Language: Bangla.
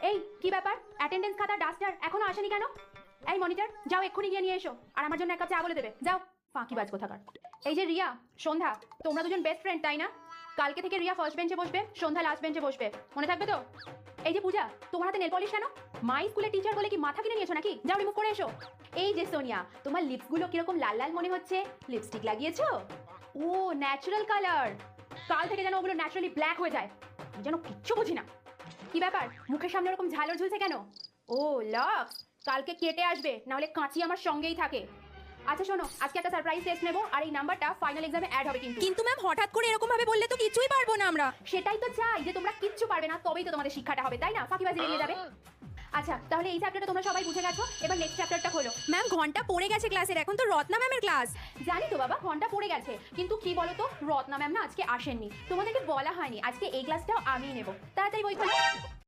এই কি ব্যাপার, অ্যাটেন্ডেন্স খাতা ডাস্টার এখনো আসেনি কেন? এই মনিটর, যাও এক্ষুনি গিয়ে নিয়ে এসো, আর আমার জন্য এক কাপ চা বলে দেবে, যাও। ফাঁকিবাজ কোথাকার। এই যে রিয়া, সন্ধ্যা, তোমরা দুজন বেস্ট ফ্রেন্ড তাই না? কালকে থেকে রিয়া ফার্স্ট বেঞ্চে বসবে, সন্ধ্যা লাস্ট বেঞ্চে বসবে, মনে থাকবে তো? এই যে পূজা, তোমার হাতে নেল পলিশ কেন? মাই স্কুলের টিচার বলে কি মাথা কিনে নিয়েছো নাকি? যাও রিমুভ করে এসো। এই যে সোনিয়া, তোমার লিপসগুলো কিরকম লাল লাল মনে হচ্ছে, লিপস্টিক লাগিয়েছো? ও ন্যাচারাল কালার, কাল থেকে যেন ওগুলো ন্যাচারালি ব্ল্যাক হয়ে যায়। আমি যেন কিচ্ছু বুঝি না। কি ব্যাপার, মুখের সামনে ওরকম ঝালর ঝুলছে কেন? ও লক্স, কালকে কেটে আসবে, নাহলে কাঁচি আমার সঙ্গেই থাকে। আচ্ছা শোনো, আজকে একটা সারপ্রাইজ টেস্ট নেবো, আর এই নাম্বারটা ফাইনাল এক্সামে অ্যাড হবে কিন্তু। কিন্তু ম্যাম হঠাৎ করে এরকম ভাবে বললে তো কিছুই পারবো না আমরা। সেটাই তো চাই, যে তোমরা কিচ্ছু পারবে না, তবেই তো তোমাদের শিক্ষাটা হবে, তাই না? ফাঁকিবাজি এড়িয়ে যাবে। আচ্ছা তাহলে এই চ্যাপ্টারটা তোমরা সবাই বুঝে গেছো, এবার নেক্সট চ্যাপ্টারটা খোলো। ম্যাম ঘন্টা পড়ে গেছে ক্লাসের, এখন তো রত্না ম্যামের ক্লাস। জানি তো বাবা, ঘন্টা পড়ে গেছে, কিন্তু কি বলো তো, রত্না ম্যাম না আজকে আসেননি, তোমাদেরকে বলা হয়নি আজকে এই ক্লাসটাও আমিই নেবো। তাড়াতাড়ি বই খোলো।